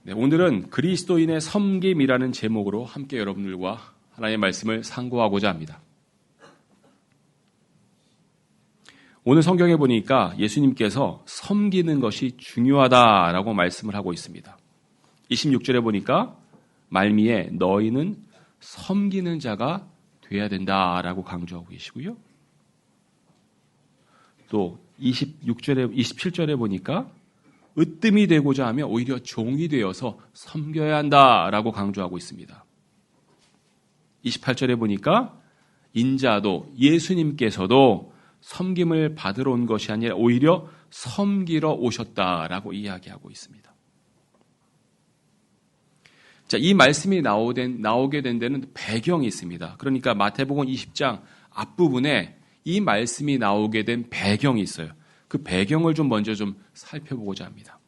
네, 오늘은 그리스도인의 섬김이라는 제목으로 함께 여러분들과 하나님의 말씀을 상고하고자 합니다. 오늘 성경에 보니까 예수님께서 섬기는 것이 중요하다라고 말씀을 하고 있습니다. 26절에 보니까 말미에 너희는 섬기는 자가 돼야 된다라고 강조하고 계시고요. 또 27절에 보니까 으뜸이 되고자 하면 오히려 종이 되어서 섬겨야 한다라고 강조하고 있습니다. 28절에 보니까 인자도 예수님께서도 섬김을 받으러 온 것이 아니라 오히려 섬기러 오셨다라고 이야기하고 있습니다. 자, 이 말씀이 나오게 된 데는 배경이 있습니다. 그러니까 마태복음 20장 앞부분에 이 말씀이 나오게 된 배경이 있어요. 그 배경을 좀 먼저 좀 살펴보고자 합니다.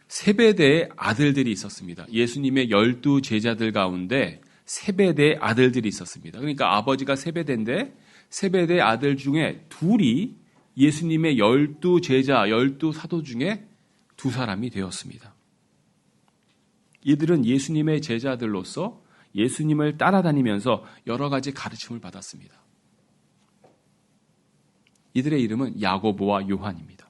세베대의 아들들이 있었습니다. 예수님의 12 제자들 가운데 세베대의 아들들이 있었습니다. 그러니까 아버지가 세베대인데 세베대의 아들 중에 둘이 예수님의 12 제자, 12 사도 중에 두 사람이 되었습니다. 이들은 예수님의 제자들로서 예수님을 따라다니면서 여러 가지 가르침을 받았습니다. 이들의 이름은 야고보와 요한입니다.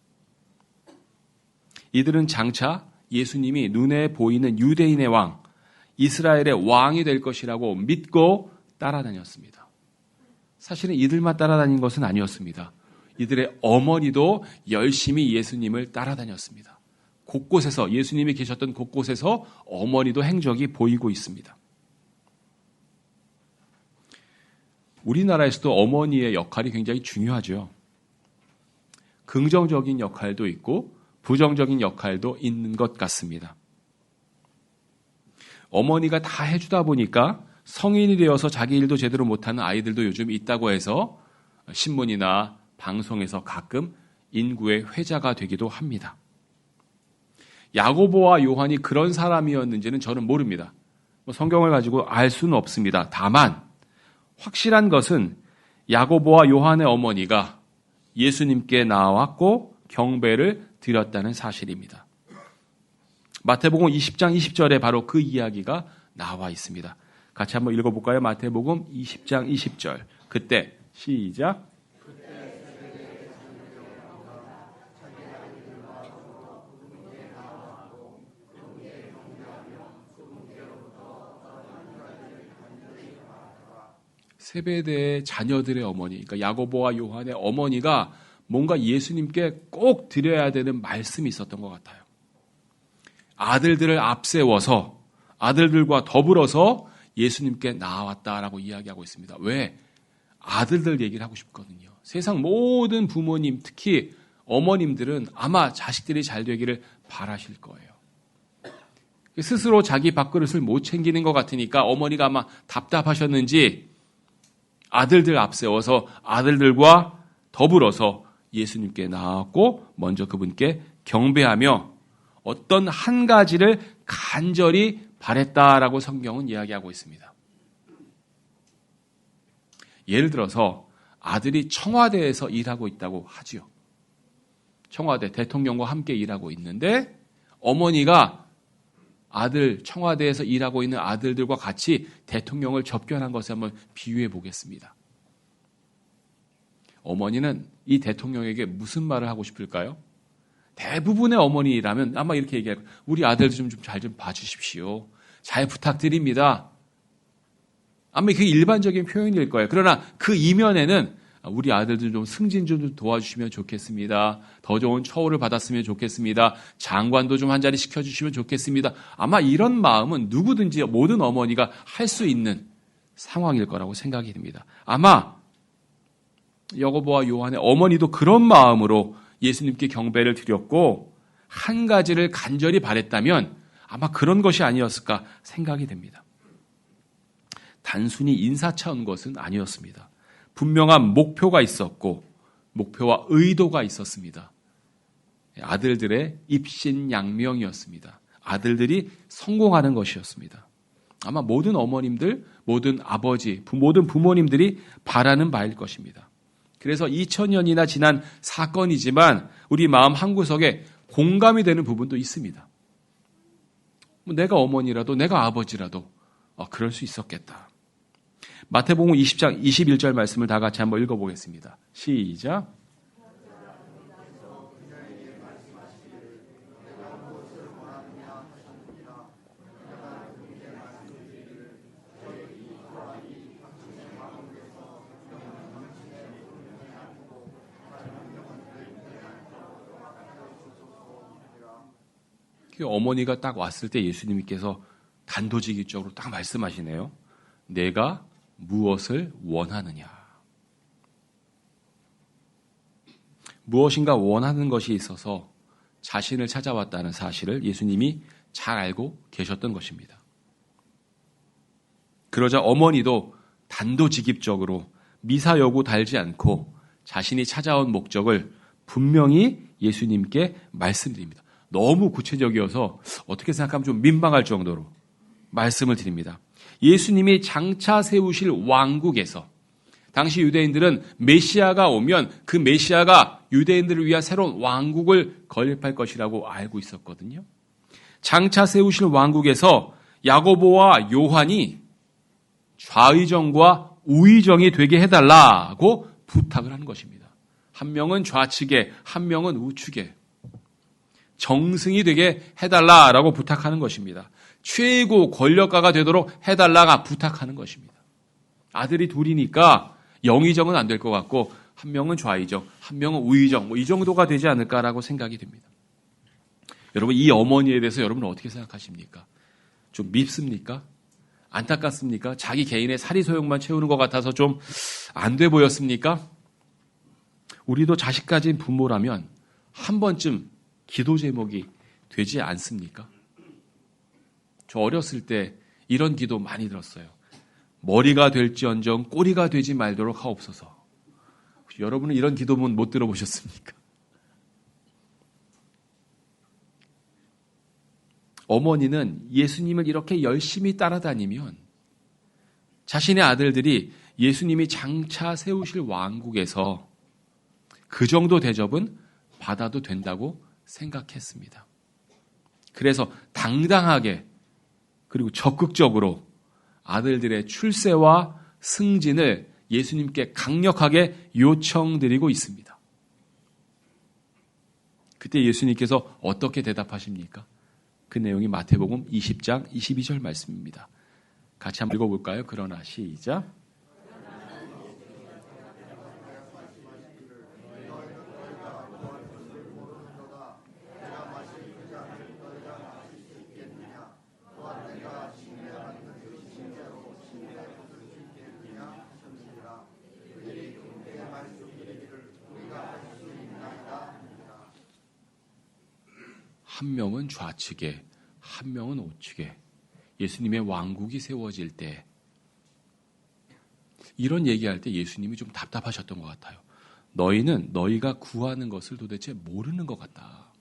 이들은 장차 예수님이 눈에 보이는 유대인의 왕, 이스라엘의 왕이 될 것이라고 믿고 따라다녔습니다. 사실은 이들만 따라다닌 것은 아니었습니다. 이들의 어머니도 열심히 예수님을 따라다녔습니다. 곳곳에서 예수님이 계셨던 곳곳에서 어머니도 행적이 보이고 있습니다. 우리나라에서도 어머니의 역할이 굉장히 중요하죠. 긍정적인 역할도 있고 부정적인 역할도 있는 것 같습니다. 어머니가 다 해주다 보니까 성인이 되어서 자기 일도 제대로 못하는 아이들도 요즘 있다고 해서 신문이나 방송에서 가끔 인구의 회자가 되기도 합니다. 야고보와 요한이 그런 사람이었는지는 저는 모릅니다. 성경을 가지고 알 수는 없습니다. 다만 확실한 것은 야고보와 요한의 어머니가 예수님께 나왔고 경배를 드렸다는 사실입니다. 마태복음 20장 20절에 바로 그 이야기가 나와 있습니다. 같이 한번 읽어볼까요? 마태복음 20장 20절. 그때 시작. 세베대의 자녀들의 어머니, 그러니까 야고보와 요한의 어머니가 뭔가 예수님께 꼭 드려야 되는 말씀이 있었던 것 같아요. 아들들을 앞세워서 아들들과 더불어서 예수님께 나왔다라고 이야기하고 있습니다. 왜? 아들들 얘기를 하고 싶거든요. 세상 모든 부모님, 특히 어머님들은 아마 자식들이 잘 되기를 바라실 거예요. 스스로 자기 밥그릇을 못 챙기는 것 같으니까 어머니가 아마 답답하셨는지 아들들 앞세워서 아들들과 더불어서 예수님께 나왔고 먼저 그분께 경배하며 어떤 한 가지를 간절히 바랬다라고 성경은 이야기하고 있습니다. 예를 들어서 아들이 청와대에서 일하고 있다고 하죠. 청와대 대통령과 함께 일하고 있는데 어머니가 아들 청와대에서 일하고 있는 아들들과 같이 대통령을 접견한 것을 한번 비유해 보겠습니다. 어머니는 이 대통령에게 무슨 말을 하고 싶을까요? 대부분의 어머니라면 아마 이렇게 얘기할 거예요. 우리 아들 좀 잘 좀 봐주십시오. 잘 부탁드립니다. 아마 그게 일반적인 표현일 거예요. 그러나 그 이면에는 우리 아들들 좀 승진 좀 도와주시면 좋겠습니다. 더 좋은 처우를 받았으면 좋겠습니다. 장관도 좀 한 자리 시켜주시면 좋겠습니다. 아마 이런 마음은 누구든지 모든 어머니가 할 수 있는 상황일 거라고 생각이 듭니다. 아마 야고보와 요한의 어머니도 그런 마음으로 예수님께 경배를 드렸고 한 가지를 간절히 바랬다면 아마 그런 것이 아니었을까 생각이 됩니다. 단순히 인사차 온 것은 아니었습니다. 분명한 목표가 있었고 목표와 의도가 있었습니다. 아들들의 입신양명이었습니다. 아들들이 성공하는 것이었습니다. 아마 모든 어머님들, 모든 아버지, 모든 부모님들이 바라는 바일 것입니다. 그래서 2000년이나 지난 사건이지만 우리 마음 한구석에 공감이 되는 부분도 있습니다. 내가 어머니라도 내가 아버지라도 그럴 수 있었겠다. 마태복음 20장 21절 말씀을 다 같이 한번 읽어보겠습니다. 시작. 어머니가 딱 왔을 때 예수님께서 단도직입적으로 딱 말씀하시네요. 내가 무엇을 원하느냐. 무엇인가 원하는 것이 있어서 자신을 찾아왔다는 사실을 예수님이 잘 알고 계셨던 것입니다. 그러자 어머니도 단도직입적으로 미사여구 달지 않고 자신이 찾아온 목적을 분명히 예수님께 말씀드립니다. 너무 구체적이어서 어떻게 생각하면 좀 민망할 정도로 말씀을 드립니다. 예수님이 장차 세우실 왕국에서 당시 유대인들은 메시아가 오면 그 메시아가 유대인들을 위한 새로운 왕국을 건립할 것이라고 알고 있었거든요. 장차 세우실 왕국에서 야고보와 요한이 좌의정과 우의정이 되게 해달라고 부탁을 하는 것입니다. 한 명은 좌측에, 한 명은 우측에 정승이 되게 해달라라고 부탁하는 것입니다. 최고 권력가가 되도록 해달라가 부탁하는 것입니다. 아들이 둘이니까 영의정은 안 될 것 같고 한 명은 좌의정, 한 명은 우의정 이 정도가 되지 않을까라고 생각이 됩니다. 여러분 이 어머니에 대해서 여러분은 어떻게 생각하십니까? 좀 밉습니까? 안타깝습니까? 자기 개인의 사리소욕만 채우는 것 같아서 좀 안 돼 보였습니까? 우리도 자식 가진 부모라면 한 번쯤 기도 제목이 되지 않습니까? 저 어렸을 때 이런 기도 많이 들었어요. 머리가 될지언정 꼬리가 되지 말도록 하옵소서. 여러분은 이런 기도문 못 들어보셨습니까? 어머니는 예수님을 이렇게 열심히 따라다니면 자신의 아들들이 예수님이 장차 세우실 왕국에서 그 정도 대접은 받아도 된다고 생각했습니다. 그래서 당당하게 그리고 적극적으로 아들들의 출세와 승진을 예수님께 강력하게 요청드리고 있습니다. 그때 예수님께서 어떻게 대답하십니까? 그 내용이 마태복음 20장 22절 말씀입니다. 같이 한번 읽어볼까요? 그러나 시작. 한 명은 좌측에, 한 명은 우측에 예수님의 왕국이 세워질 때 이런 얘기할 때 예수님이 좀 답답하셨던 것 같아요. 너희는 너희가 구하는 것을 도대체 모르는 것 같다.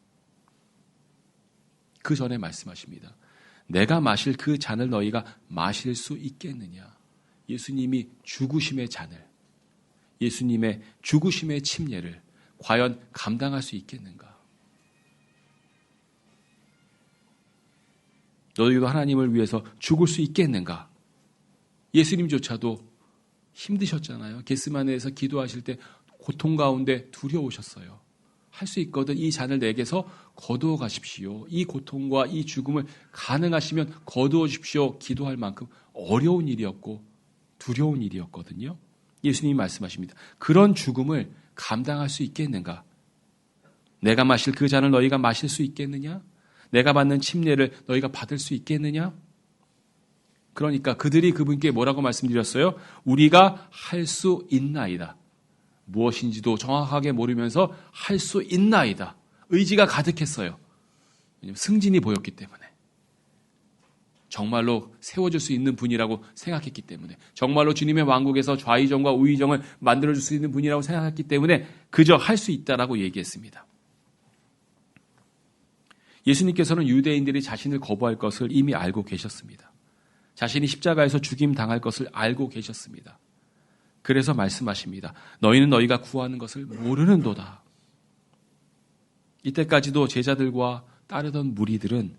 그 전에 말씀하십니다. 내가 마실 그 잔을 너희가 마실 수 있겠느냐. 예수님이 죽으심의 잔을, 예수님의 죽으심의 침례를 과연 감당할 수 있겠는가. 너희도 하나님을 위해서 죽을 수 있겠는가? 예수님조차도 힘드셨잖아요. 겟세마네에서 기도하실 때 고통 가운데 두려우셨어요. 할 수 있거든 이 잔을 내게서 거두어 가십시오. 이 고통과 이 죽음을 가능하시면 거두어 주십시오. 기도할 만큼 어려운 일이었고 두려운 일이었거든요. 예수님이 말씀하십니다. 그런 죽음을 감당할 수 있겠는가? 내가 마실 그 잔을 너희가 마실 수 있겠느냐? 내가 받는 침례를 너희가 받을 수 있겠느냐? 그러니까 그들이 그분께 뭐라고 말씀드렸어요? 우리가 할 수 있나이다. 무엇인지도 정확하게 모르면서 할 수 있나이다. 의지가 가득했어요. 왜냐하면 승진이 보였기 때문에. 정말로 세워줄 수 있는 분이라고 생각했기 때문에. 정말로 주님의 왕국에서 좌의정과 우의정을 만들어줄 수 있는 분이라고 생각했기 때문에 그저 할 수 있다라고 얘기했습니다. 예수님께서는 유대인들이 자신을 거부할 것을 이미 알고 계셨습니다. 자신이 십자가에서 죽임 당할 것을 알고 계셨습니다. 그래서 말씀하십니다. 너희는 너희가 구하는 것을 모르는도다. 이때까지도 제자들과 따르던 무리들은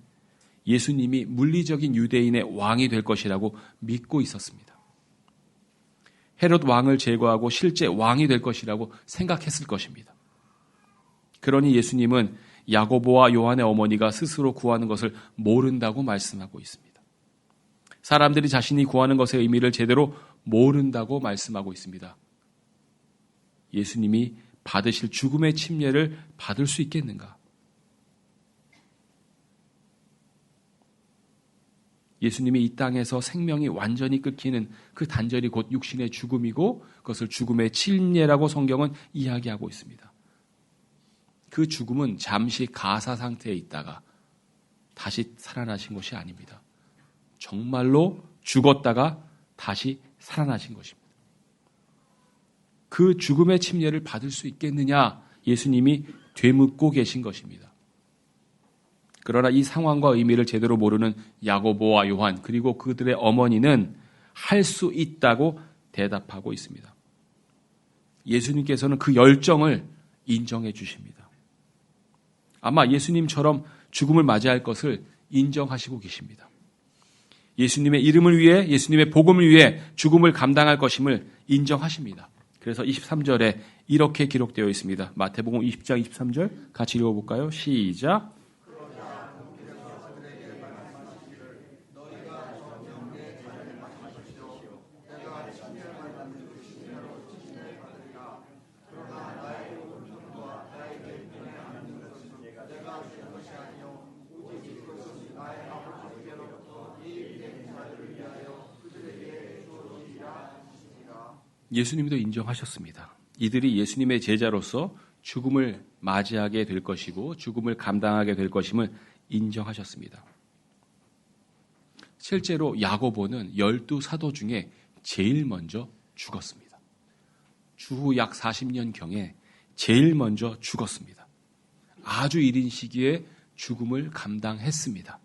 예수님이 물리적인 유대인의 왕이 될 것이라고 믿고 있었습니다. 헤롯 왕을 제거하고 실제 왕이 될 것이라고 생각했을 것입니다. 그러니 예수님은 야고보와 요한의 어머니가 스스로 구하는 것을 모른다고 말씀하고 있습니다. 사람들이 자신이 구하는 것의 의미를 제대로 모른다고 말씀하고 있습니다. 예수님이 받으실 죽음의 침례를 받을 수 있겠는가? 예수님이 이 땅에서 생명이 완전히 끊기는 그 단절이 곧 육신의 죽음이고 그것을 죽음의 침례라고 성경은 이야기하고 있습니다. 그 죽음은 잠시 가사 상태에 있다가 다시 살아나신 것이 아닙니다. 정말로 죽었다가 다시 살아나신 것입니다. 그 죽음의 침례를 받을 수 있겠느냐? 예수님이 되묻고 계신 것입니다. 그러나 이 상황과 의미를 제대로 모르는 야고보와 요한 그리고 그들의 어머니는 할 수 있다고 대답하고 있습니다. 예수님께서는 그 열정을 인정해 주십니다. 아마 예수님처럼 죽음을 맞이할 것을 인정하시고 계십니다. 예수님의 이름을 위해 예수님의 복음을 위해 죽음을 감당할 것임을 인정하십니다. 그래서 23절에 이렇게 기록되어 있습니다. 마태복음 20장 23절 같이 읽어볼까요? 시작. 예수님도 인정하셨습니다. 이들이 예수님의 제자로서 죽음을 맞이하게 될 것이고 죽음을 감당하게 될 것임을 인정하셨습니다. 실제로 야고보는 12사도 중에 제일 먼저 죽었습니다. 주후 약 40년경에 제일 먼저 죽었습니다. 아주 이른 시기에 죽음을 감당했습니다.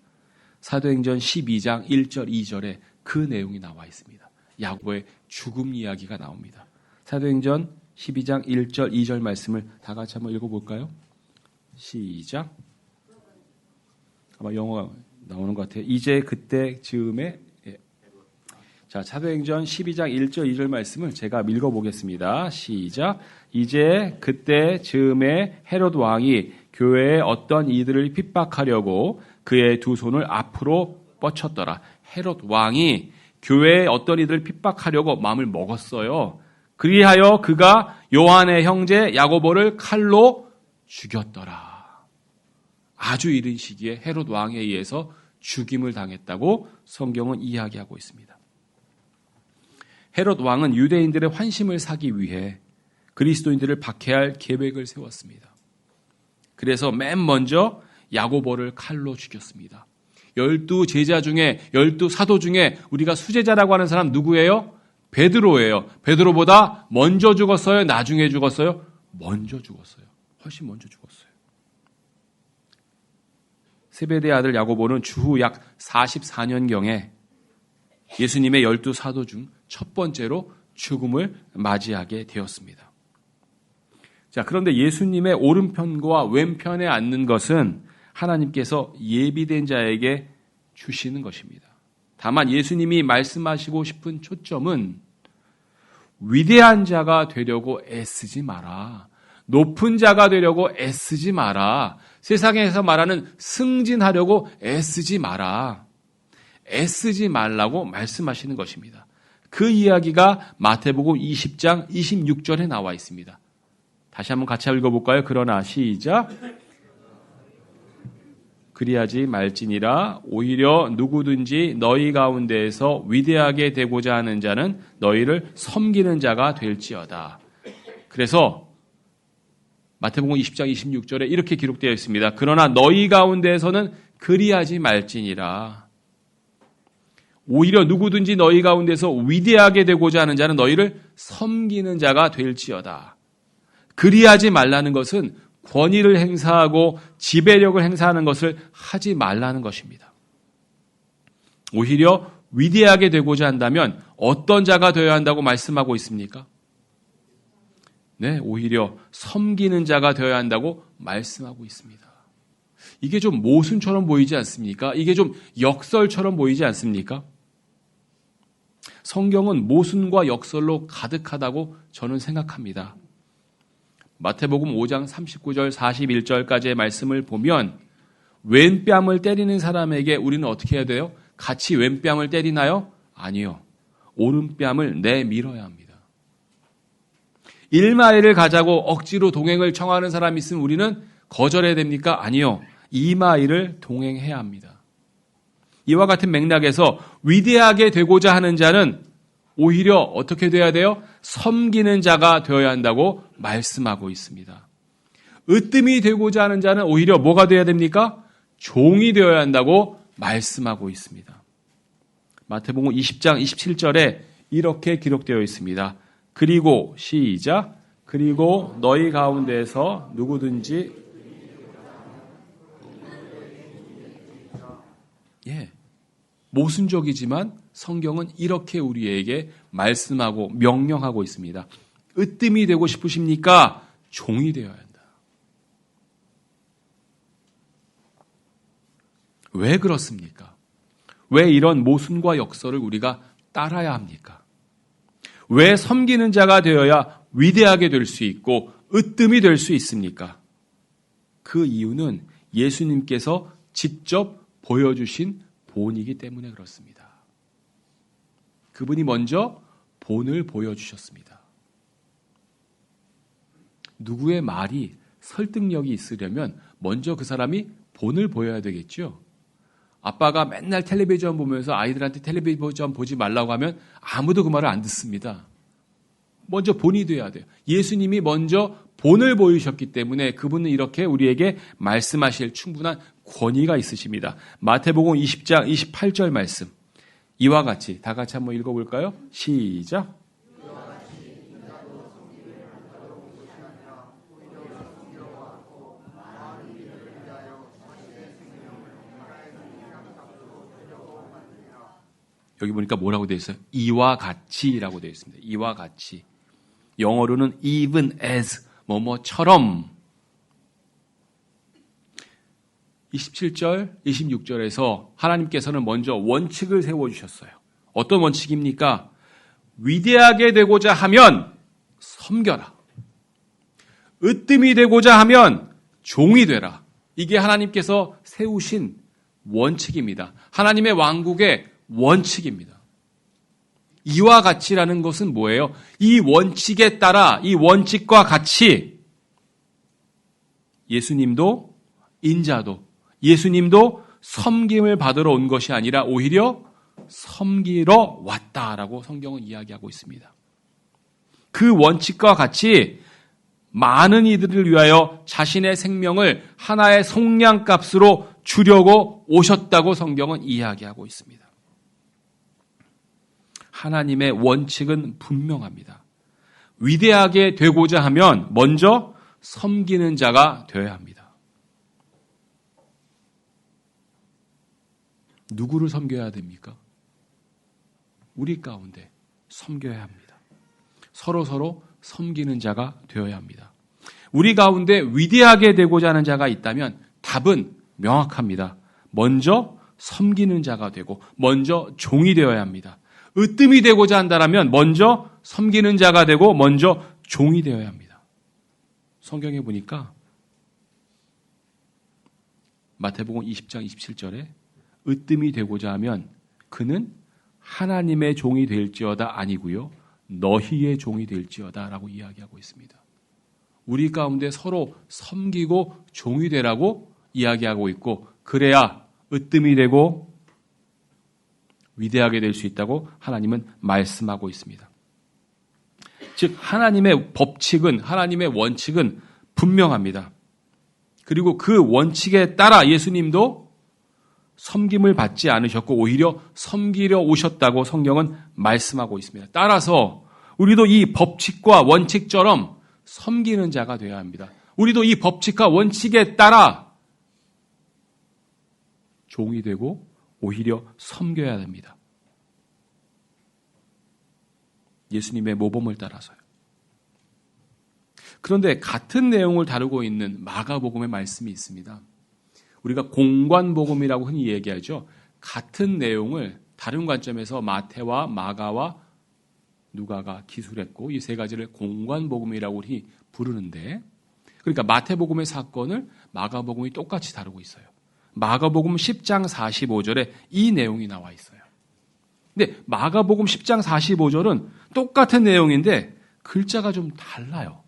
사도행전 12장 1절 2절에 그 내용이 나와 있습니다. 야고보의 죽음 이야기가 나옵니다. 사도행전 12장 1절 2절 말씀을 다 같이 한번 읽어볼까요? 시작. 아마 영어가 나오는 것 같아요. 이제 그때 즈음에 자, 사도행전 12장 1절 2절 말씀을 제가 읽어보겠습니다. 시작. 이제 그때 즈음에 헤롯 왕이 교회에 어떤 이들을 핍박하려고 그의 두 손을 앞으로 뻗쳤더라. 헤롯 왕이 교회에 어떤 이들을 핍박하려고 마음을 먹었어요. 그리하여 그가 요한의 형제 야고보를 칼로 죽였더라. 아주 이른 시기에 헤롯 왕에 의해서 죽임을 당했다고 성경은 이야기하고 있습니다. 헤롯 왕은 유대인들의 환심을 사기 위해 그리스도인들을 박해할 계획을 세웠습니다. 그래서 맨 먼저 야고보를 칼로 죽였습니다. 12제자 중에 12사도 중에 우리가 수제자라고 하는 사람 누구예요? 베드로예요. 베드로보다 먼저 죽었어요? 나중에 죽었어요? 먼저 죽었어요. 훨씬 먼저 죽었어요. 세베대의 아들 야고보는 주후 약 44년경에 예수님의 12사도 중 첫 번째로 죽음을 맞이하게 되었습니다. 자, 그런데 예수님의 오른편과 왼편에 앉는 것은 하나님께서 예비된 자에게 주시는 것입니다. 다만 예수님이 말씀하시고 싶은 초점은 위대한 자가 되려고 애쓰지 마라. 높은 자가 되려고 애쓰지 마라. 세상에서 말하는 승진하려고 애쓰지 마라. 애쓰지 말라고 말씀하시는 것입니다. 그 이야기가 마태복음 20장 26절에 나와 있습니다. 다시 한번 같이 읽어볼까요? 그러나 시작. 그리하지 말지니라. 오히려 누구든지 너희 가운데에서 위대하게 되고자 하는 자는 너희를 섬기는 자가 될지어다. 그래서 마태복음 20장 26절에 이렇게 기록되어 있습니다. 그러나 너희 가운데에서는 그리하지 말지니라. 오히려 누구든지 너희 가운데서 위대하게 되고자 하는 자는 너희를 섬기는 자가 될지어다. 그리하지 말라는 것은 권위를 행사하고 지배력을 행사하는 것을 하지 말라는 것입니다. 오히려 위대하게 되고자 한다면 어떤 자가 되어야 한다고 말씀하고 있습니까? 오히려 섬기는 자가 되어야 한다고 말씀하고 있습니다. 이게 좀 모순처럼 보이지 않습니까? 이게 좀 역설처럼 보이지 않습니까? 성경은 모순과 역설로 가득하다고 저는 생각합니다. 마태복음 5장 39절 41절까지의 말씀을 보면 왼뺨을 때리는 사람에게 우리는 어떻게 해야 돼요? 같이 왼뺨을 때리나요? 아니요. 오른뺨을 내밀어야 합니다. 일마일을 가자고 억지로 동행을 청하는 사람이 있으면 우리는 거절해야 됩니까? 아니요. 2마일을 동행해야 합니다. 이와 같은 맥락에서 위대하게 되고자 하는 자는 오히려 어떻게 돼야 돼요? 섬기는 자가 되어야 한다고 말씀하고 있습니다. 으뜸이 되고자 하는 자는 오히려 뭐가 되어야 됩니까? 종이 되어야 한다고 말씀하고 있습니다. 마태복음 20장 27절에 이렇게 기록되어 있습니다. 그리고 시작. 그리고 너희 가운데에서 누구든지 모순적이지만 성경은 이렇게 우리에게 말씀하고 명령하고 있습니다. 으뜸이 되고 싶으십니까? 종이 되어야 한다. 왜 그렇습니까? 왜 이런 모순과 역설을 우리가 따라야 합니까? 왜 섬기는 자가 되어야 위대하게 될 수 있고 으뜸이 될 수 있습니까? 그 이유는 예수님께서 직접 보여주신 본이기 때문에 그렇습니다. 그분이 먼저 본을 보여주셨습니다. 누구의 말이 설득력이 있으려면 먼저 그 사람이 본을 보여야 되겠죠. 아빠가 맨날 텔레비전 보면서 아이들한테 텔레비전 보지 말라고 하면 아무도 그 말을 안 듣습니다. 먼저 본이 돼야 돼요. 예수님이 먼저 본을 보이셨기 때문에 그분은 이렇게 우리에게 말씀하실 충분한 권위가 있으십니다. 마태복음 20장 28절 말씀. 이와 같이 다 같이 한번 읽어볼까요? 시작. 여기 보니까 뭐라고 되어 있어요? 이와 같이라고 되어 있습니다. 이와 같이. 영어로는 even as, 뭐뭐처럼. 27절, 26절에서 하나님께서는 먼저 원칙을 세워주셨어요. 어떤 원칙입니까? 위대하게 되고자 하면 섬겨라. 으뜸이 되고자 하면 종이 되라. 이게 하나님께서 세우신 원칙입니다. 하나님의 왕국의 원칙입니다. 이와 같이라는 것은 뭐예요? 이 원칙에 따라, 이 원칙과 같이 예수님도 인자도 예수님도 섬김을 받으러 온 것이 아니라 오히려 섬기러 왔다라고 성경은 이야기하고 있습니다. 그 원칙과 같이 많은 이들을 위하여 자신의 생명을 하나의 속량값으로 주려고 오셨다고 성경은 이야기하고 있습니다. 하나님의 원칙은 분명합니다. 위대하게 되고자 하면 먼저 섬기는 자가 되어야 합니다. 누구를 섬겨야 됩니까? 우리 가운데 섬겨야 합니다. 서로 섬기는 자가 되어야 합니다. 우리 가운데 위대하게 되고자 하는 자가 있다면 답은 명확합니다. 먼저 섬기는 자가 되고 먼저 종이 되어야 합니다. 으뜸이 되고자 한다면 먼저 섬기는 자가 되고 먼저 종이 되어야 합니다. 성경에 보니까 마태복음 20장 27절에 으뜸이 되고자 하면 그는 하나님의 종이 될지어다 아니고요. 너희의 종이 될지어다 라고 이야기하고 있습니다. 우리 가운데 서로 섬기고 종이 되라고 이야기하고 있고 그래야 으뜸이 되고 위대하게 될 수 있다고 하나님은 말씀하고 있습니다. 즉 하나님의 법칙은 하나님의 원칙은 분명합니다. 그리고 그 원칙에 따라 예수님도 섬김을 받지 않으셨고 오히려 섬기려 오셨다고 성경은 말씀하고 있습니다. 따라서 우리도 이 법칙과 원칙처럼 섬기는 자가 되어야 합니다. 우리도 이 법칙과 원칙에 따라 종이 되고 오히려 섬겨야 됩니다. 예수님의 모범을 따라서요. 그런데 같은 내용을 다루고 있는 마가복음의 말씀이 있습니다. 우리가 공관복음이라고 흔히 얘기하죠. 같은 내용을 다른 관점에서 마태와 마가와 누가가 기술했고 이 세 가지를 공관복음이라고 우리 부르는데, 그러니까 마태복음의 사건을 마가복음이 똑같이 다루고 있어요. 마가복음 10장 45절에 이 내용이 나와 있어요. 근데 마가복음 10장 45절은 똑같은 내용인데 글자가 좀 달라요.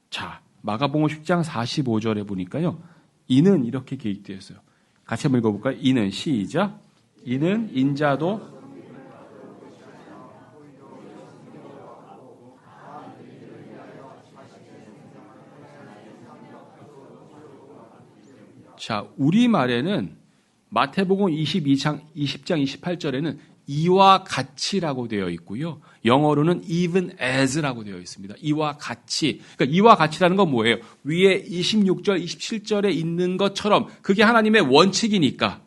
자, 마가복음 10장 45절에 보니까요. 이는 이렇게 기록되어 있어요. 같이 한번 읽어볼까요? 이는 시작. 이는 인자도 자, 우리말에는 마태복음 20장 28절에는 이와 같이라고 되어 있고요. 영어로는 even as라고 되어 있습니다. 이와 같이. 그러니까 이와 같이라는 건 뭐예요? 위에 26절, 27절에 있는 것처럼 그게 하나님의 원칙이니까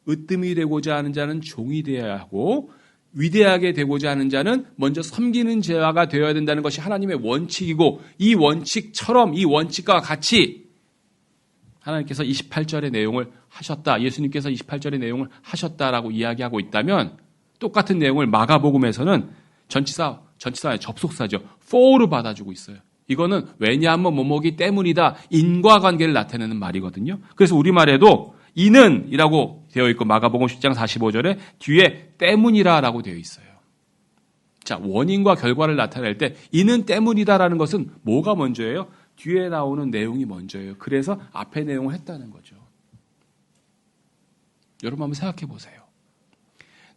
으뜸이 되고자 하는 자는 종이 되어야 하고 위대하게 되고자 하는 자는 먼저 섬기는 자가 되어야 된다는 것이 하나님의 원칙이고 이 원칙처럼 이 원칙과 같이 하나님께서 28절의 내용을 하셨다. 예수님께서 28절의 내용을 하셨다라고 이야기하고 있다면 똑같은 내용을 마가복음에서는 전치사의 접속사죠. for로 받아주고 있어요. 이거는 왜냐하면 뭐뭐기 때문이다. 인과관계를 나타내는 말이거든요. 그래서 우리말에도 이는 이라고 되어 있고 마가복음 10장 45절에 뒤에 때문이라라고 되어 있어요. 자, 원인과 결과를 나타낼 때 이는 때문이다라는 것은 뭐가 먼저예요? 뒤에 나오는 내용이 먼저예요. 그래서 앞에 내용을 했다는 거죠. 여러분 한번 생각해 보세요.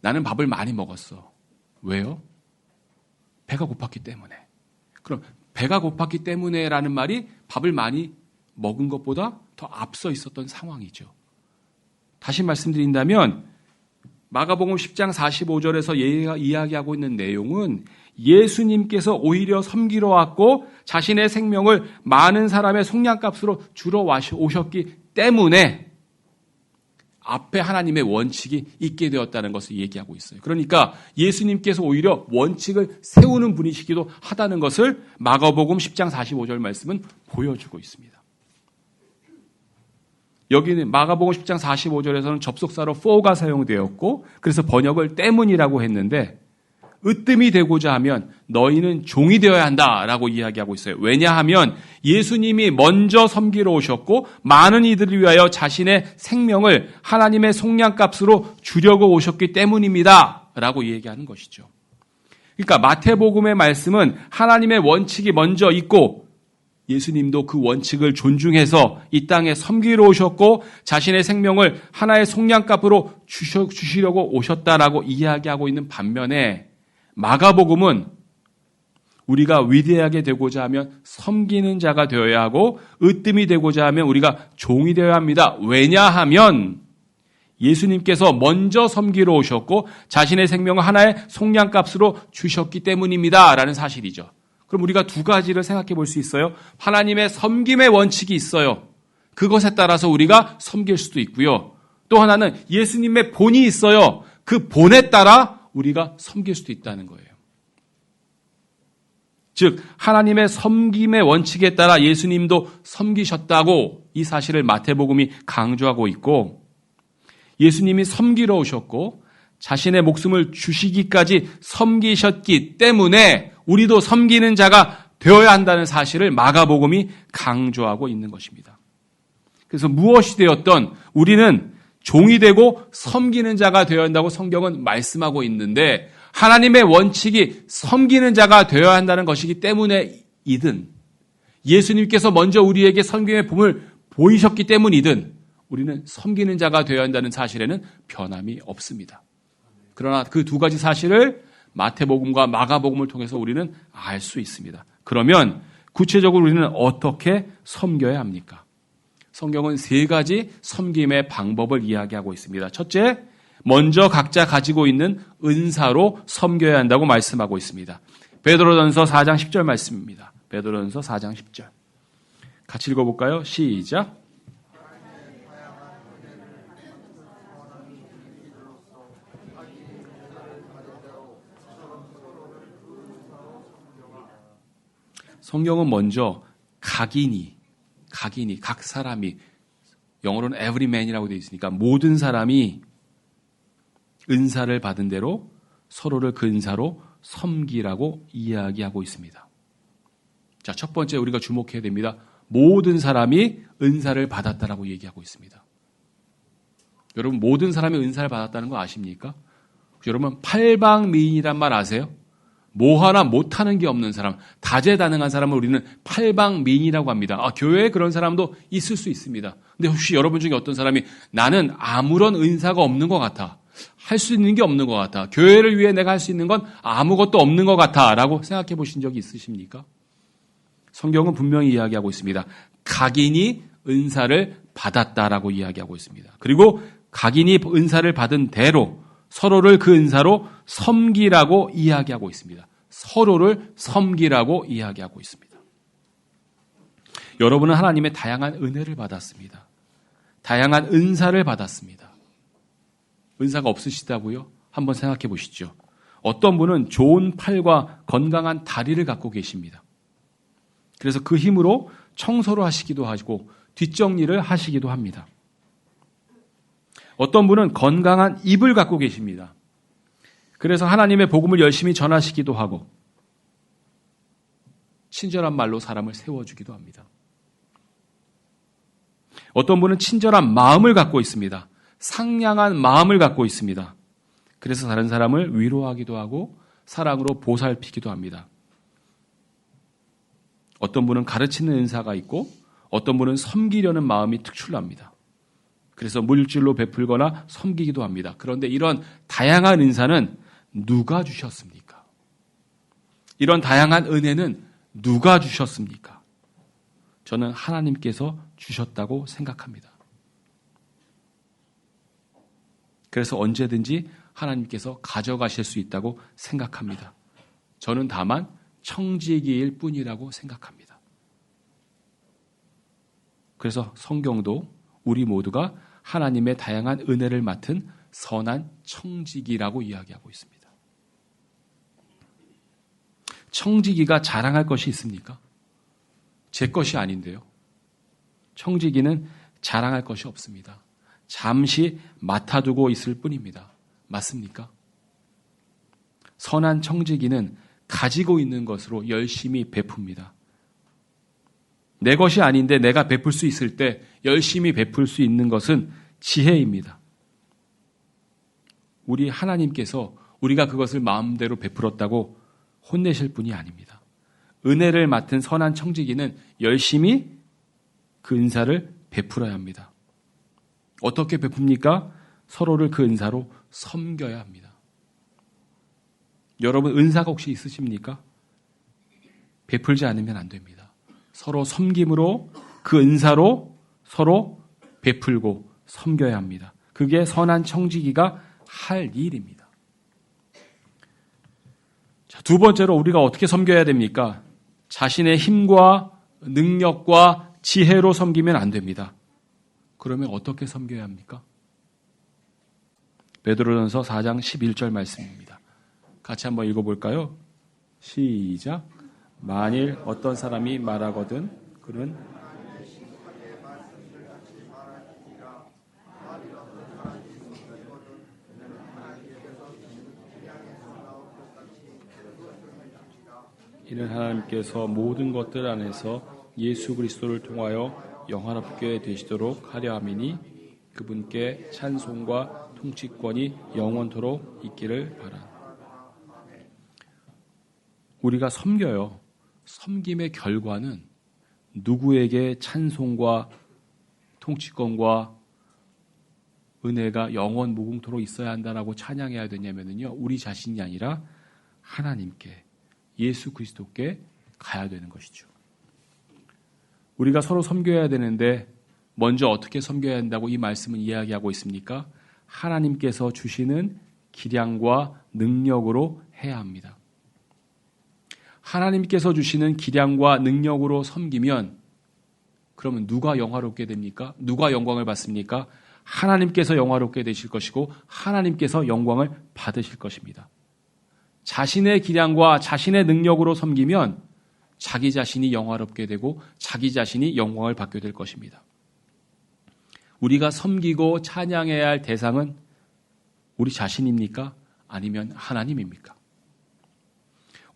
나는 밥을 많이 먹었어. 왜요? 배가 고팠기 때문에. 그럼 배가 고팠기 때문에라는 말이 밥을 많이 먹은 것보다 더 앞서 있었던 상황이죠. 다시 말씀드린다면 마가복음 10장 45절에서 이야기하고 있는 내용은 예수님께서 오히려 섬기러 왔고 자신의 생명을 많은 사람의 속량값으로 주러 오셨기 때문에 앞에 하나님의 원칙이 있게 되었다는 것을 얘기하고 있어요. 그러니까 예수님께서 오히려 원칙을 세우는 분이시기도 하다는 것을 마가복음 10장 45절 말씀은 보여주고 있습니다. 여기는 마가복음 10장 45절에서는 접속사로 for가 사용되었고 그래서 번역을 때문이라고 했는데 으뜸이 되고자 하면 너희는 종이 되어야 한다라고 이야기하고 있어요. 왜냐하면 예수님이 먼저 섬기러 오셨고 많은 이들을 위하여 자신의 생명을 하나님의 속량값으로 주려고 오셨기 때문입니다. 라고 얘기하는 것이죠. 그러니까 마태복음의 말씀은 하나님의 원칙이 먼저 있고 예수님도 그 원칙을 존중해서 이 땅에 섬기러 오셨고 자신의 생명을 하나의 속량값으로 주시려고 오셨다라고 이야기하고 있는 반면에 마가복음은 우리가 위대하게 되고자 하면 섬기는 자가 되어야 하고 으뜸이 되고자 하면 우리가 종이 되어야 합니다. 왜냐하면 예수님께서 먼저 섬기러 오셨고 자신의 생명을 하나의 속량값으로 주셨기 때문입니다. 라는 사실이죠. 그럼 우리가 두 가지를 생각해 볼 수 있어요. 하나님의 섬김의 원칙이 있어요. 그것에 따라서 우리가 섬길 수도 있고요. 또 하나는 예수님의 본이 있어요. 그 본에 따라 우리가 섬길 수도 있다는 거예요. 즉 하나님의 섬김의 원칙에 따라 예수님도 섬기셨다고 이 사실을 마태복음이 강조하고 있고 예수님이 섬기러 오셨고 자신의 목숨을 주시기까지 섬기셨기 때문에 우리도 섬기는 자가 되어야 한다는 사실을 마가복음이 강조하고 있는 것입니다. 그래서 무엇이 되었던 우리는 종이 되고 섬기는 자가 되어야 한다고 성경은 말씀하고 있는데 하나님의 원칙이 섬기는 자가 되어야 한다는 것이기 때문에이든 예수님께서 먼저 우리에게 섬김의 봄을 보이셨기 때문이든 우리는 섬기는 자가 되어야 한다는 사실에는 변함이 없습니다. 그러나 그 두 가지 사실을 마태복음과 마가복음을 통해서 우리는 알 수 있습니다. 그러면 구체적으로 우리는 어떻게 섬겨야 합니까? 성경은 세 가지 섬김의 방법을 이야기하고 있습니다. 첫째, 먼저 각자 가지고 있는 은사로 섬겨야 한다고 말씀하고 있습니다. 베드로전서 4장 10절 말씀입니다. 베드로전서 4장 10절. 같이 읽어볼까요? 시작. 성경은 먼저 각인이, 각 사람이, 영어로는 every man이라고 되어 있으니까 모든 사람이 은사를 받은 대로 서로를 그 은사로 섬기라고 이야기하고 있습니다. 자, 첫 번째 우리가 주목해야 됩니다. 모든 사람이 은사를 받았다라고 얘기하고 있습니다. 여러분, 모든 사람이 은사를 받았다는 거 아십니까? 여러분, 팔방미인이란 말 아세요? 뭐 하나 못하는 게 없는 사람, 다재다능한 사람을 우리는 팔방미인이라고 합니다. 교회에 그런 사람도 있을 수 있습니다. 근데 혹시 여러분 중에 어떤 사람이 나는 아무런 은사가 없는 것 같아, 할 수 있는 게 없는 것 같아, 교회를 위해 내가 할 수 있는 건 아무것도 없는 것 같아 라고 생각해 보신 적이 있으십니까? 성경은 분명히 이야기하고 있습니다. 각인이 은사를 받았다라고 이야기하고 있습니다. 그리고 각인이 은사를 받은 대로 서로를 그 은사로 섬기라고 이야기하고 있습니다. 서로를 섬기라고 이야기하고 있습니다. 여러분은 하나님의 다양한 은혜를 받았습니다. 다양한 은사를 받았습니다. 은사가 없으시다고요? 한번 생각해 보시죠. 어떤 분은 좋은 팔과 건강한 다리를 갖고 계십니다. 그래서 그 힘으로 청소를 하시기도 하고 뒷정리를 하시기도 합니다. 어떤 분은 건강한 입을 갖고 계십니다. 그래서 하나님의 복음을 열심히 전하시기도 하고 친절한 말로 사람을 세워주기도 합니다. 어떤 분은 친절한 마음을 갖고 있습니다. 상냥한 마음을 갖고 있습니다. 그래서 다른 사람을 위로하기도 하고 사랑으로 보살피기도 합니다. 어떤 분은 가르치는 은사가 있고 어떤 분은 섬기려는 마음이 특출납니다. 그래서 물질로 베풀거나 섬기기도 합니다. 그런데 이런 다양한 은사는 누가 주셨습니까? 이런 다양한 은혜는 누가 주셨습니까? 저는 하나님께서 주셨다고 생각합니다. 그래서 언제든지 하나님께서 가져가실 수 있다고 생각합니다. 저는 다만 청지기일 뿐이라고 생각합니다. 그래서 성경도 우리 모두가 하나님의 다양한 은혜를 맡은 선한 청지기라고 이야기하고 있습니다. 청지기가 자랑할 것이 있습니까? 제 것이 아닌데요. 청지기는 자랑할 것이 없습니다. 잠시 맡아두고 있을 뿐입니다. 맞습니까? 선한 청지기는 가지고 있는 것으로 열심히 베풉니다. 내 것이 아닌데 내가 베풀 수 있을 때 열심히 베풀 수 있는 것은 지혜입니다. 우리 하나님께서 우리가 그것을 마음대로 베풀었다고 혼내실 분이 아닙니다. 은혜를 맡은 선한 청지기는 열심히 그 은사를 베풀어야 합니다. 어떻게 베풉니까? 서로를 그 은사로 섬겨야 합니다. 여러분, 은사가 혹시 있으십니까? 베풀지 않으면 안 됩니다. 서로 섬김으로 그 은사로 서로 베풀고 섬겨야 합니다. 그게 선한 청지기가 할 일입니다. 자, 두 번째로 우리가 어떻게 섬겨야 됩니까? 자신의 힘과 능력과 지혜로 섬기면 안 됩니다. 그러면 어떻게 섬겨야 합니까? 베드로전서 4장 11절 말씀입니다. 같이 한번 읽어볼까요? 시작. 만일 어떤 사람이 말하거든 그는 이는 하나님께서 모든 것들 안에서 예수 그리스도를 통하여 영화롭게 되시도록 하려 함이니 그분께 찬송과 통치권이 영원토록 있기를 바라. 우리가 섬겨요. 섬김의 결과는 누구에게 찬송과 통치권과 은혜가 영원 무궁토록 있어야 한다라고 찬양해야 되냐면요, 우리 자신이 아니라 하나님께, 예수 그리스도께 가야 되는 것이죠. 우리가 서로 섬겨야 되는데 먼저 어떻게 섬겨야 한다고 이 말씀은 이야기하고 있습니까? 하나님께서 주시는 기량과 능력으로 해야 합니다. 하나님께서 주시는 기량과 능력으로 섬기면 그러면 누가 영화롭게 됩니까? 누가 영광을 받습니까? 하나님께서 영화롭게 되실 것이고 하나님께서 영광을 받으실 것입니다. 자신의 기량과 자신의 능력으로 섬기면 자기 자신이 영화롭게 되고 자기 자신이 영광을 받게 될 것입니다. 우리가 섬기고 찬양해야 할 대상은 우리 자신입니까? 아니면 하나님입니까?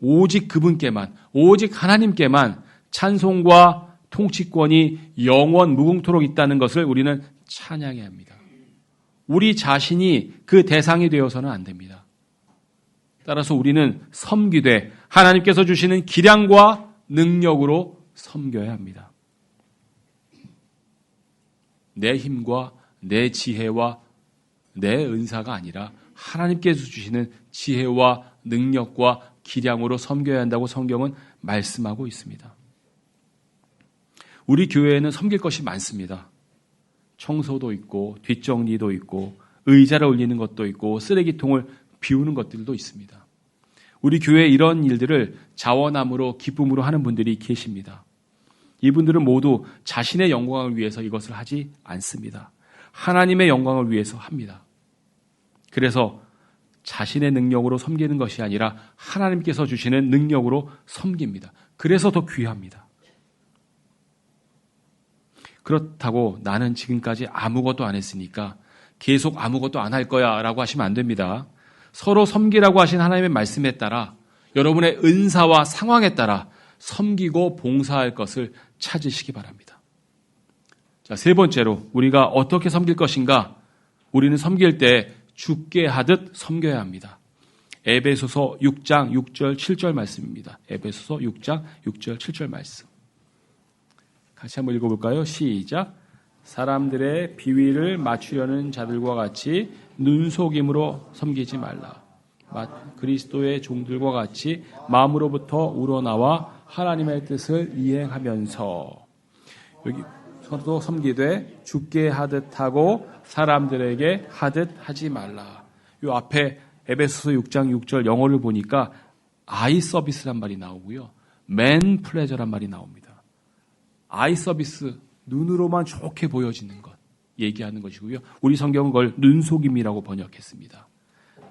오직 그분께만, 오직 하나님께만 찬송과 통치권이 영원 무궁토록 있다는 것을 우리는 찬양해야 합니다. 우리 자신이 그 대상이 되어서는 안 됩니다. 따라서 우리는 섬기되 하나님께서 주시는 기량과 능력으로 섬겨야 합니다. 내 힘과 내 지혜와 내 은사가 아니라 하나님께서 주시는 지혜와 능력과 기량으로 섬겨야 한다고 성경은 말씀하고 있습니다. 우리 교회에는 섬길 것이 많습니다. 청소도 있고 뒷정리도 있고 의자를 올리는 것도 있고 쓰레기통을 비우는 것들도 있습니다. 우리 교회에 이런 일들을 자원함으로 기쁨으로 하는 분들이 계십니다. 이분들은 모두 자신의 영광을 위해서 이것을 하지 않습니다. 하나님의 영광을 위해서 합니다. 그래서 자신의 능력으로 섬기는 것이 아니라 하나님께서 주시는 능력으로 섬깁니다. 그래서 더 귀합니다. 그렇다고 나는 지금까지 아무것도 안 했으니까 계속 아무것도 안 할 거야 라고 하시면 안 됩니다. 서로 섬기라고 하신 하나님의 말씀에 따라 여러분의 은사와 상황에 따라 섬기고 봉사할 것을 찾으시기 바랍니다. 자, 세 번째로 우리가 어떻게 섬길 것인가? 우리는 섬길 때 죽게 하듯 섬겨야 합니다. 에베소서 6장 6절 7절 말씀입니다. 에베소서 6장 6절 7절 말씀. 같이 한번 읽어볼까요? 시작. 사람들의 비위를 맞추려는 자들과 같이 눈속임으로 섬기지 말라. 그리스도의 종들과 같이 마음으로부터 우러나와 하나님의 뜻을 이행하면서 여기 서로 섬기되 죽게 하듯 하고 사람들에게 하듯 하지 말라. 이 앞에 에베소서 6장 6절 영어를 보니까 아이 서비스란 말이 나오고요. 맨 플레저란 말이 나옵니다. 아이 서비스, 눈으로만 좋게 보여지는 것 얘기하는 것이고요. 우리 성경은 그걸 눈속임이라고 번역했습니다.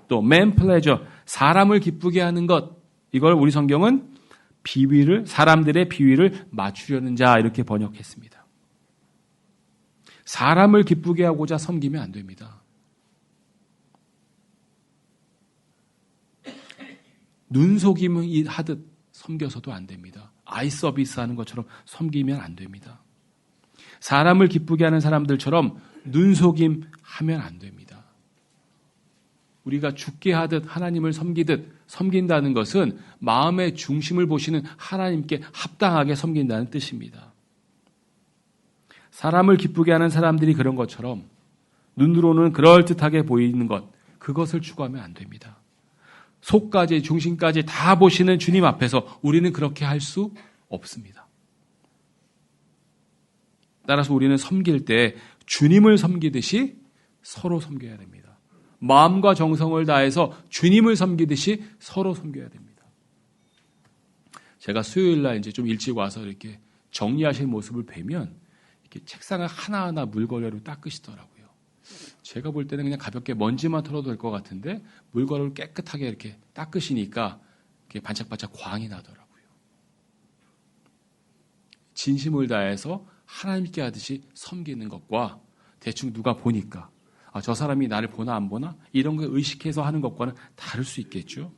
또 맨 플레저, 사람을 기쁘게 하는 것, 이걸 우리 성경은 사람들의 비위를 맞추려는 자 이렇게 번역했습니다. 사람을 기쁘게 하고자 섬기면 안 됩니다. 눈속임을 하듯 섬겨서도 안 됩니다. 아이 서비스 하는 것처럼 섬기면 안 됩니다. 사람을 기쁘게 하는 사람들처럼 눈속임 하면 안 됩니다. 우리가 죽게 하듯 하나님을 섬기듯 섬긴다는 것은 마음의 중심을 보시는 하나님께 합당하게 섬긴다는 뜻입니다. 사람을 기쁘게 하는 사람들이 그런 것처럼 눈으로는 그럴듯하게 보이는 것, 그것을 추구하면 안 됩니다. 속까지 중심까지 다 보시는 주님 앞에서 우리는 그렇게 할 수 없습니다. 따라서 우리는 섬길 때 주님을 섬기듯이 서로 섬겨야 됩니다. 마음과 정성을 다해서 주님을 섬기듯이 서로 섬겨야 됩니다. 제가 수요일 날 이제 좀 일찍 와서 이렇게 정리하시는 모습을 뵈면 이렇게 책상을 하나하나 물걸레로 닦으시더라고요. 제가 볼 때는 그냥 가볍게 먼지만 털어도 될 것 같은데 물걸레로 깨끗하게 이렇게 닦으시니까 이렇게 반짝반짝 광이 나더라고요. 진심을 다해서 하나님께 하듯이 섬기는 것과 대충 누가 보니까 저 사람이 나를 보나 안 보나 이런 걸 의식해서 하는 것과는 다를 수 있겠죠.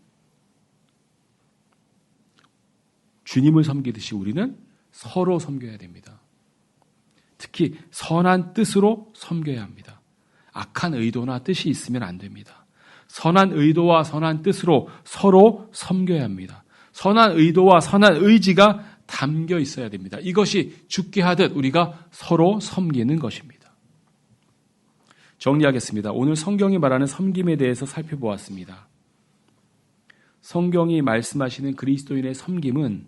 주님을 섬기듯이 우리는 서로 섬겨야 됩니다. 특히 선한 뜻으로 섬겨야 합니다. 악한 의도나 뜻이 있으면 안 됩니다. 선한 의도와 선한 뜻으로 서로 섬겨야 합니다. 선한 의도와 선한 의지가 담겨 있어야 됩니다. 이것이 죽게 하듯 우리가 서로 섬기는 것입니다. 정리하겠습니다. 오늘 성경이 말하는 섬김에 대해서 살펴보았습니다. 성경이 말씀하시는 그리스도인의 섬김은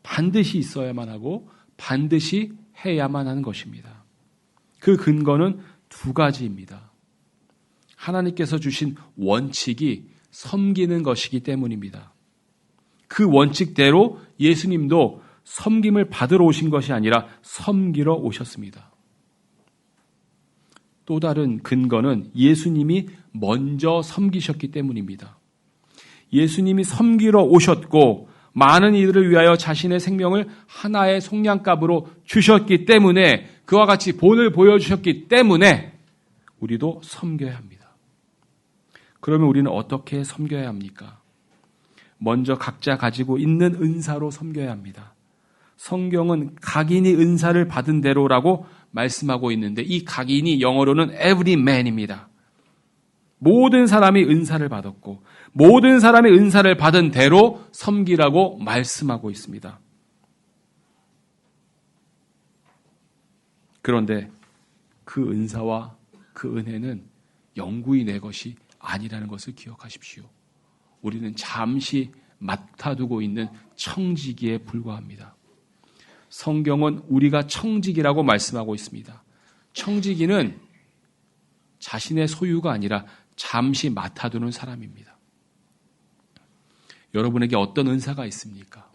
반드시 있어야만 하고 반드시 해야만 하는 것입니다. 그 근거는 두 가지입니다. 하나님께서 주신 원칙이 섬기는 것이기 때문입니다. 그 원칙대로 예수님도 섬김을 받으러 오신 것이 아니라 섬기러 오셨습니다. 또 다른 근거는 예수님이 먼저 섬기셨기 때문입니다. 예수님이 섬기러 오셨고 많은 이들을 위하여 자신의 생명을 하나의 속량값으로 주셨기 때문에, 그와 같이 본을 보여주셨기 때문에 우리도 섬겨야 합니다. 그러면 우리는 어떻게 섬겨야 합니까? 먼저 각자 가지고 있는 은사로 섬겨야 합니다. 성경은 각인이 은사를 받은 대로라고 말씀하고 있는데, 이 각인이 영어로는 every man입니다. 모든 사람이 은사를 받았고 모든 사람이 은사를 받은 대로 섬기라고 말씀하고 있습니다. 그런데 그 은사와 그 은혜는 영구히 내 것이 아니라는 것을 기억하십시오. 우리는 잠시 맡아두고 있는 청지기에 불과합니다. 성경은 우리가 청지기라고 말씀하고 있습니다. 청지기는 자신의 소유가 아니라 잠시 맡아두는 사람입니다. 여러분에게 어떤 은사가 있습니까?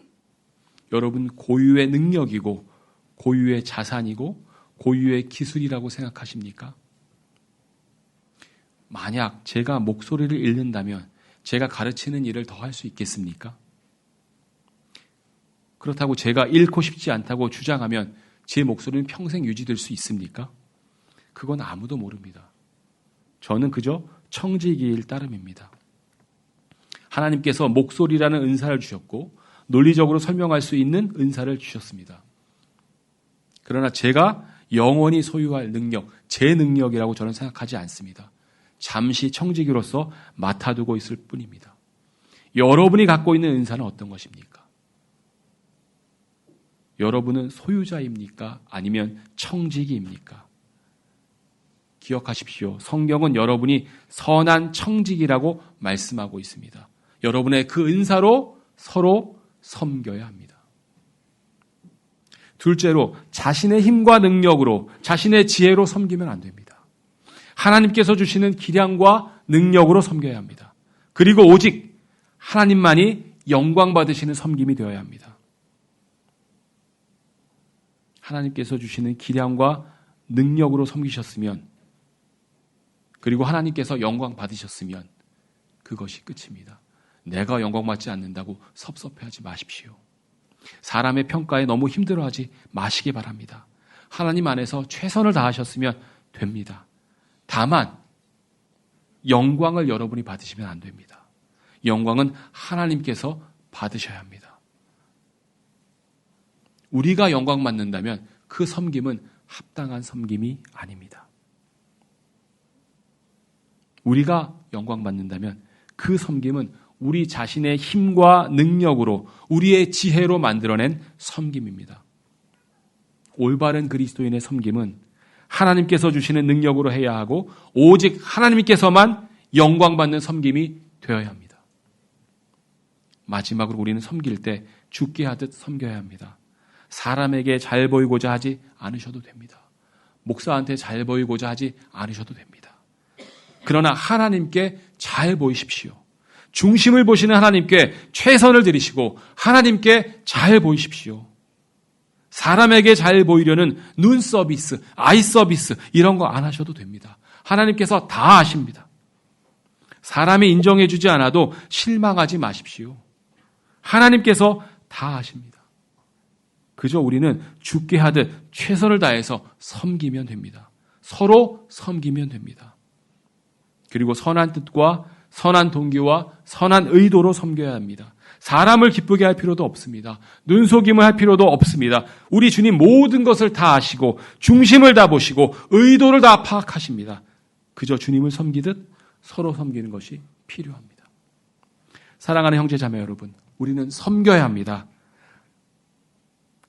여러분 고유의 능력이고 고유의 자산이고 고유의 기술이라고 생각하십니까? 만약 제가 목소리를 잃는다면 제가 가르치는 일을 더 할 수 있겠습니까? 그렇다고 제가 잃고 싶지 않다고 주장하면 제 목소리는 평생 유지될 수 있습니까? 그건 아무도 모릅니다. 저는 그저 청지기일 따름입니다. 하나님께서 목소리라는 은사를 주셨고 논리적으로 설명할 수 있는 은사를 주셨습니다. 그러나 제가 영원히 소유할 능력, 제 능력이라고 저는 생각하지 않습니다. 잠시 청지기로서 맡아두고 있을 뿐입니다. 여러분이 갖고 있는 은사는 어떤 것입니까? 여러분은 소유자입니까? 아니면 청지기입니까? 기억하십시오. 성경은 여러분이 선한 청지기라고 말씀하고 있습니다. 여러분의 그 은사로 서로 섬겨야 합니다. 둘째로 자신의 힘과 능력으로, 자신의 지혜로 섬기면 안 됩니다. 하나님께서 주시는 기량과 능력으로 섬겨야 합니다. 그리고 오직 하나님만이 영광 받으시는 섬김이 되어야 합니다. 하나님께서 주시는 기량과 능력으로 섬기셨으면, 그리고 하나님께서 영광 받으셨으면 그것이 끝입니다. 내가 영광받지 않는다고 섭섭해하지 마십시오. 사람의 평가에 너무 힘들어하지 마시기 바랍니다. 하나님 안에서 최선을 다하셨으면 됩니다. 다만 영광을 여러분이 받으시면 안 됩니다. 영광은 하나님께서 받으셔야 합니다. 우리가 영광 받는다면 그 섬김은 합당한 섬김이 아닙니다. 우리가 영광 받는다면 그 섬김은 우리 자신의 힘과 능력으로, 우리의 지혜로 만들어낸 섬김입니다. 올바른 그리스도인의 섬김은 하나님께서 주시는 능력으로 해야 하고 오직 하나님께서만 영광받는 섬김이 되어야 합니다. 마지막으로 우리는 섬길 때 죽게 하듯 섬겨야 합니다. 사람에게 잘 보이고자 하지 않으셔도 됩니다. 목사한테 잘 보이고자 하지 않으셔도 됩니다. 그러나 하나님께 잘 보이십시오. 중심을 보시는 하나님께 최선을 들이시고 하나님께 잘 보이십시오. 사람에게 잘 보이려는 눈 서비스, 아이 서비스 이런 거 안 하셔도 됩니다. 하나님께서 다 아십니다. 사람이 인정해 주지 않아도 실망하지 마십시오. 하나님께서 다 아십니다. 그저 우리는 죽게 하듯 최선을 다해서 섬기면 됩니다. 서로 섬기면 됩니다. 그리고 선한 뜻과 선한 동기와 선한 의도로 섬겨야 합니다. 사람을 기쁘게 할 필요도 없습니다. 눈속임을 할 필요도 없습니다. 우리 주님 모든 것을 다 아시고 중심을 다 보시고 의도를 다 파악하십니다. 그저 주님을 섬기듯 서로 섬기는 것이 필요합니다. 사랑하는 형제 자매 여러분, 우리는 섬겨야 합니다.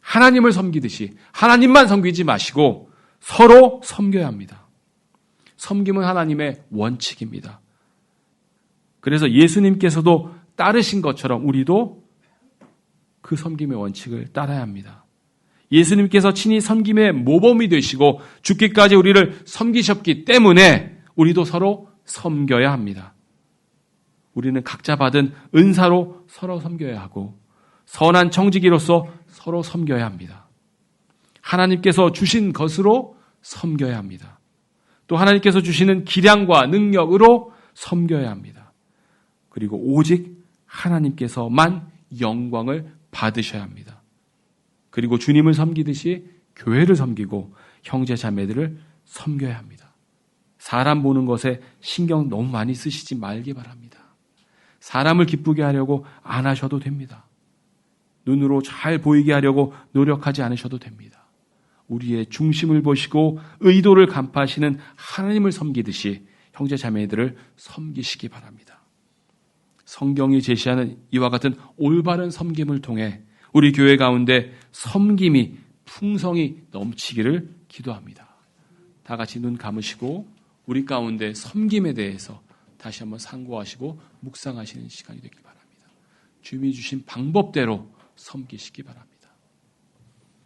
하나님을 섬기듯이 하나님만 섬기지 마시고 서로 섬겨야 합니다. 섬김은 하나님의 원칙입니다. 그래서 예수님께서도 따르신 것처럼 우리도 그 섬김의 원칙을 따라야 합니다. 예수님께서 친히 섬김의 모범이 되시고 죽기까지 우리를 섬기셨기 때문에 우리도 서로 섬겨야 합니다. 우리는 각자 받은 은사로 서로 섬겨야 하고 선한 청지기로서 서로 섬겨야 합니다. 하나님께서 주신 것으로 섬겨야 합니다. 또 하나님께서 주시는 기량과 능력으로 섬겨야 합니다. 그리고 오직 하나님께서만 영광을 받으셔야 합니다. 그리고 주님을 섬기듯이 교회를 섬기고 형제 자매들을 섬겨야 합니다. 사람 보는 것에 신경 너무 많이 쓰시지 말기 바랍니다. 사람을 기쁘게 하려고 안 하셔도 됩니다. 눈으로 잘 보이게 하려고 노력하지 않으셔도 됩니다. 우리의 중심을 보시고 의도를 간파하시는 하나님을 섬기듯이 형제 자매들을 섬기시기 바랍니다. 성경이 제시하는 이와 같은 올바른 섬김을 통해 우리 교회 가운데 섬김이 풍성히 넘치기를 기도합니다. 다 같이 눈 감으시고 우리 가운데 섬김에 대해서 다시 한번 상고하시고 묵상하시는 시간이 되길 바랍니다. 주님이 주신 방법대로 섬기시기 바랍니다.